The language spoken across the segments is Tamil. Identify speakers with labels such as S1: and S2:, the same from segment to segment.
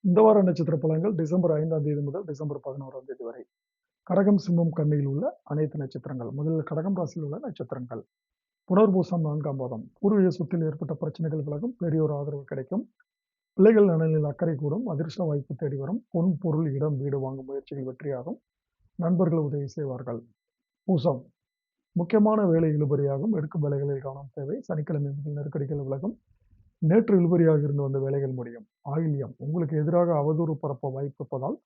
S1: இந்த வார நட்சத்திர பலன்கள் டிசம்பர் 5ஆம் தேதி முதல் டிசம்பர் 11ஆம் தேதி வரை. கடகம், சிம்மம், கன்னியில் உள்ள அனைத்து நட்சத்திரங்கள். முதலில் கடகம் ராசியில் உள்ள நட்சத்திரங்கள். புனர்பூசம் 4ஆம் பாதம். பூர்வீக சொத்தில் ஏற்பட்ட பிரச்சனைகள் விலகும். பெரியோர் ஆதரவு கிடைக்கும். பிள்ளைகள் நலனில் அக்கறை கூடும். அதிர்ஷ்ட வாய்ப்பு தேடி வரும். பொன், பொருள், இடம், வீடு வாங்கும் முயற்சிகள் வெற்றியாகும். நண்பர்கள் உதவி செய்வார்கள். பூசம். முக்கியமான வேலை இழுபறியாகும். எடுக்கும் வேலைகளில் கவனம் தேவை. சனிக்கிழமை முதல் நெருக்கடிகள் விலகும். நேற்று இழுபறியாக இருந்து வந்த வேலைகள் முடியும். ஆயில்யம். உங்களுக்கு எதிராக அவதூறு பரப்ப வாய்ப்பிருப்பதால்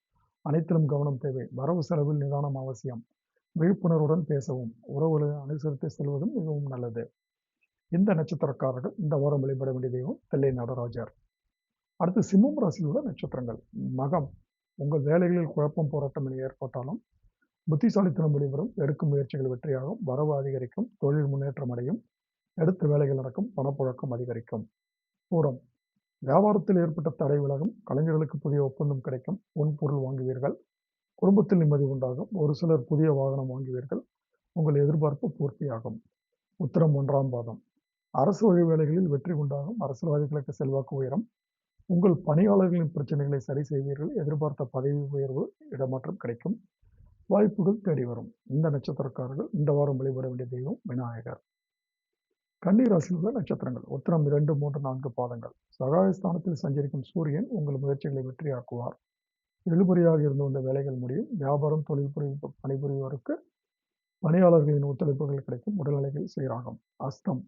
S1: அனைத்திலும் கவனம் தேவை. வரவு செலவில் நிதானம் அவசியம். விழிப்புணர்வுடன் பேசவும். உறவுகளை அனுசரித்து செல்வதும் மிகவும் நல்லது. இந்த நட்சத்திரக்காரர்கள் இந்த வாரம் வழிபட வேண்டிய தெய்வம் தில்லை நடராஜர். அடுத்து சிம்மம் ராசியில் உள்ள நட்சத்திரங்கள். மகம். உங்கள் வேலைகளில் குழப்பம், போராட்டம் என ஏற்பட்டாலும் புத்திசாலித்தனம் வெளிவரும். எடுக்கும் முயற்சிகள் வெற்றியாகும். வரவு அதிகரிக்கும். தொழில் முன்னேற்றம் அடையும். எடுத்த வேலைகள் நடக்கும். பணப்புழக்கம் அதிகரிக்கும். பூரம். வியாபாரத்தில் ஏற்பட்ட தடை விலகும். கலைஞர்களுக்கு புதிய ஒப்பந்தம் கிடைக்கும். பொன், பொருள் வாங்குவீர்கள். குடும்பத்தில் நிம்மதி உண்டாகும். ஒரு சிலர் புதிய வாகனம் வாங்குவீர்கள். உங்கள் எதிர்பார்ப்பு பூர்த்தியாகும். உத்திரம் 1ஆம் பாதம். அரசு வழி வேலைகளில் வெற்றி உண்டாகும். அரசியல்வாதிகளுக்கு செல்வாக்கு உயரும். உங்கள் பணியாளர்களின் பிரச்சனைகளை சரி செய்வீர்கள். எதிர்பார்த்த பதவி உயர்வு, இடமாற்றம் கிடைக்கும். வாய்ப்புகள் தேடி வரும். இந்த நட்சத்திரக்காரர்கள் இந்த வாரம் வழிபட வேண்டிய தெய்வம் விநாயகர். கன்னி ராசியில் உள்ள நட்சத்திரங்கள். உத்திரம் 2, 3, 4 பாதங்கள். சகாயஸ்தானத்தில் சஞ்சரிக்கும் சூரியன் உங்கள் முயற்சிகளை வெற்றியாக்குவார். இழுபறியாக இருந்து வந்த வேலைகள் முடியும். வியாபாரம், தொழில் பணிபுரிவோருக்கு பணியாளர்களின் ஒத்துழைப்புகள் கிடைக்கும். உடல்நிலைகள் சீராகும். அஸ்தம்.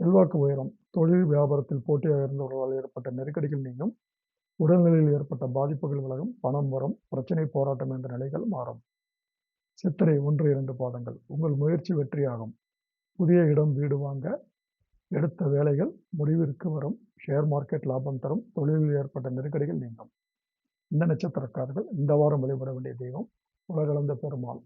S1: செல்வாக்கு உயரும். தொழில் வியாபாரத்தில் போட்டியாக இருந்தவர்களால் ஏற்பட்ட நெருக்கடிகள் நீங்கும். உடல்நிலையில் ஏற்பட்ட பாதிப்புகள் விலகும். பணம் வரும். பிரச்சனை, போராட்டம் என்ற நிலைகள் மாறும். சித்திரை 1, 2 பாதங்கள். உங்கள் முயற்சி வெற்றியாகும். புதிய இடம், வீடு வாங்க எடுத்த வேலைகள் முடிவிற்கு வரும். ஷேர் மார்க்கெட் லாபம் தரும். தொழிலில் ஏற்பட்ட நெருக்கடிகள் நீங்கும். இந்த நட்சத்திரக்காரர்கள் இந்த வாரம் வழிபட வேண்டிய தெய்வம் உலகளந்த பெருமாள்.